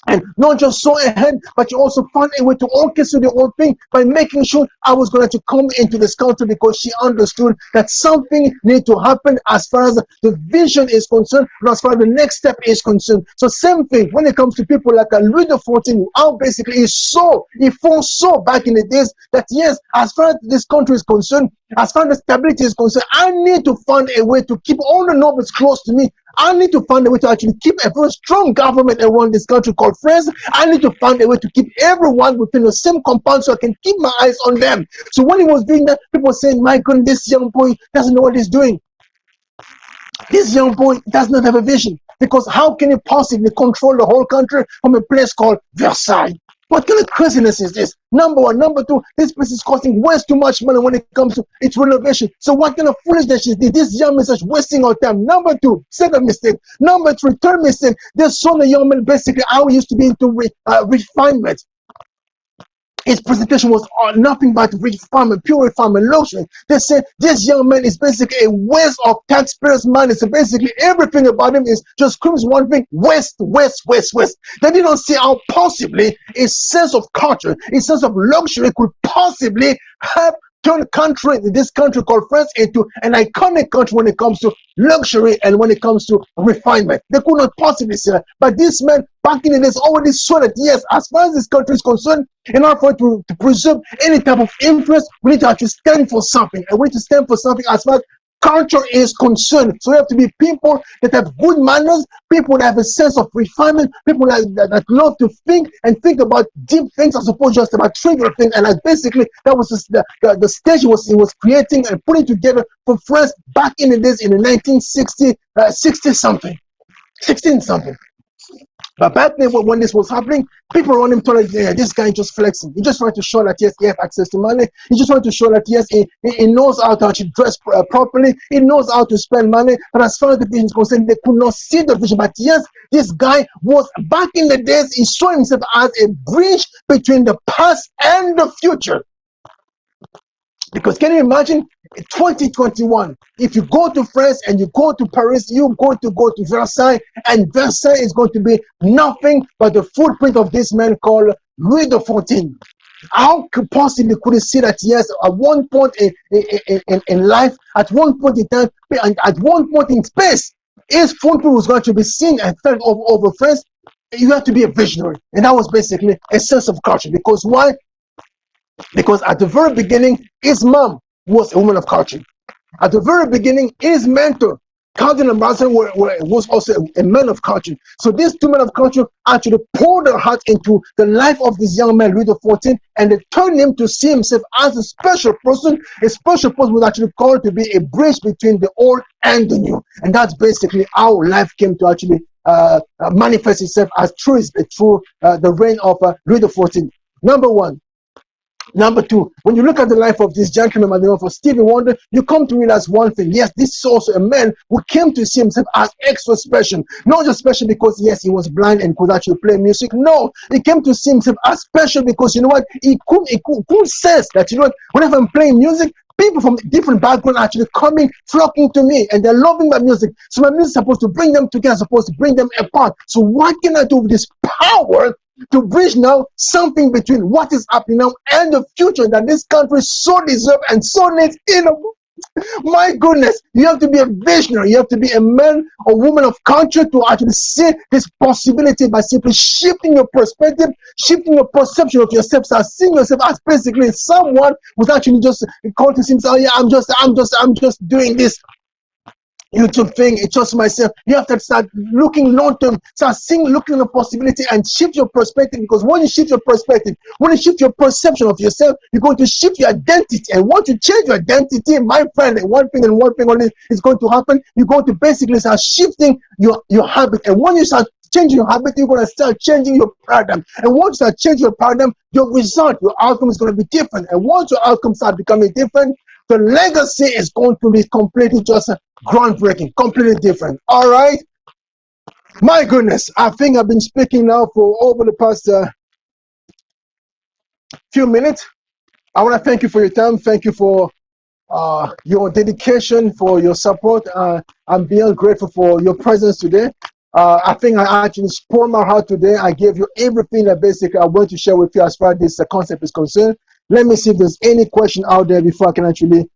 And not just saw ahead, but you also found a way to orchestrate the whole thing by making sure I was going to come into this country because she understood that something needed to happen as far as the vision is concerned and as far as the next step is concerned. So same thing when it comes to people like Louis XIV, how basically he foresaw back in the days that yes, as far as this country is concerned, as far as the stability is concerned, I need to find a way to keep all the nobles close to me. I need to find a way to actually keep a very strong government around this country called France. I need to find a way to keep everyone within the same compound so I can keep my eyes on them. So when he was doing that, people were saying, my goodness, this young boy doesn't know what he's doing. This young boy does not have a vision. Because how can he possibly control the whole country from a place called Versailles? What kind of craziness is this? Number one. Number two, this place is costing way too much money when it comes to its renovation. So what kind of foolishness is this? This young man is wasting our time. Number two, second mistake. Number three, third mistake. This son of young man basically I used to be into refinement. His presentation was nothing but refinement, pure refinement, luxury. They said this young man is basically a waste of taxpayers' money. So basically everything about him is just screams one thing: waste, waste, waste, waste. They didn't see how possibly a sense of culture, a sense of luxury could possibly have turned this country called France into an iconic country when it comes to luxury and when it comes to refinement. They could not possibly say that. But this man back in the days already saw that yes, as far as this country is concerned, in order for it to preserve any type of influence, we need to actually stand for something. And we need to stand for something as far as culture is concerned. So we have to be people that have good manners, people that have a sense of refinement, people that love to think and think about deep things as opposed just about trivial things. And basically that was the stage he was creating and putting together for France back in the days in the 1960, 60-something, 16-something. But back then, when this was happening, people around him told us, yeah, this guy is just flexing. He just wanted to show that, yes, he has access to money. He just wanted to show that, yes, he knows how to actually dress properly. He knows how to spend money. But as far as the vision is concerned, they could not see the vision. But yes, this guy was, back in the days, he saw himself as a bridge between the past and the future. Because can you imagine 2021, if you go to France and you go to Paris, you're going to go to Versailles, and Versailles is going to be nothing but the footprint of this man called Louis XIV. How possibly could he see that, yes, at one point in life, at one point in time, and at one point in space, his footprint was going to be seen and felt over France? You have to be a visionary. And that was basically a sense of culture. Because why? Because at the very beginning, his mom was a woman of culture. At the very beginning, his mentor, Cardinal Mazarin, was also a man of culture. So these two men of culture actually poured their heart into the life of this young man, Louis XIV, and they turned him to see himself as a special person. A special person was actually called to be a bridge between the old and the new. And that's basically how life came to actually manifest itself as through the reign of Louis XIV. Number one. Number two, when you look at the life of this gentleman by the name of Stevie Wonder, you come to realize one thing. Yes, this is also a man who came to see himself as extra special. Not just special because, yes, he was blind and could actually play music. No, he came to see himself as special because, you know what, he could sense that, you know what, whenever I'm playing music, people from different backgrounds actually coming, flocking to me, and they're loving my music. So my music is supposed to bring them together, supposed to bring them apart. So what can I do with this power to bridge now something between what is happening now and the future that this country so deserves and so needs? My goodness, you have to be a visionary. You have to be a man or woman of culture to actually see this possibility by simply shifting your perspective, shifting your perception of yourself, so seeing yourself as basically someone who's actually just called to himself, oh yeah, I'm just doing this YouTube thing. It's just myself. You have to start looking long term, start seeing, looking at the possibility and shift your perspective, because when you shift your perspective, when you shift your perception of yourself, you're going to shift your identity. And once you change your identity, my friend, one thing only is going to happen. You're going to basically start shifting your habit. And when you start changing your habit, you're going to start changing your paradigm. And once you start changing your paradigm, your result, your outcome is going to be different. And once your outcomes start becoming different, the legacy is going to be completely just groundbreaking, completely different. All right. My goodness, I think I've been speaking now for over the past few minutes. I want to thank you for your time. Thank you for your dedication, for your support. I'm beyond grateful for your presence today. I think I actually poured my heart today. I gave you everything that basically I want to share with you as far as this concept is concerned. Let me see if there's any question out there before I can actually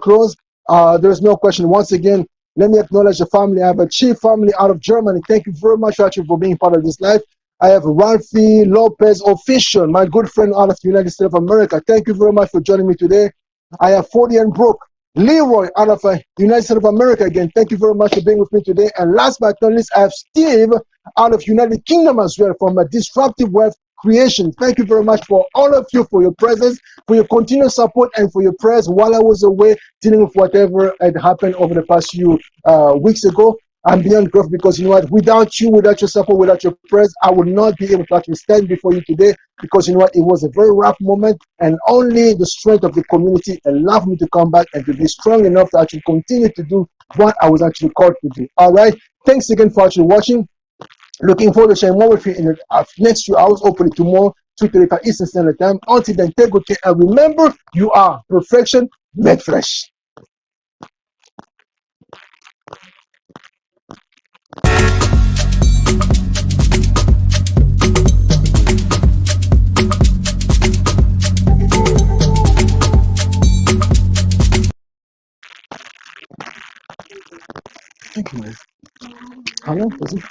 close. There's no question. Once again, let me acknowledge the family. I have a chief family out of Germany. Thank you very much actually for being part of this life. I have Ralphie Lopez Official, my good friend out of the United States of America. Thank you very much for joining me today. I have 40 and Brooke. Leroy out of the United States of America again. Thank you very much for being with me today. And last but not least, I have Steve out of United Kingdom as well from a Disruptive Wealth Creation. Thank you very much for all of you, for your presence, for your continued support, and for your prayers while I was away dealing with whatever had happened over the past few weeks ago. I'm beyond grateful because, you know what, without you, without your support, without your prayers, I would not be able to actually stand before you today, because, you know what, it was a very rough moment, and only the strength of the community allowed me to come back and to be strong enough to actually continue to do what I was actually called to do. All right. Thanks again for actually watching. Looking forward to sharing more with you in the next few hours, hopefully tomorrow, 2:35 Eastern Standard Time. Until then, take good care, and remember, you are perfection made flesh. Thank you, man. How long was it?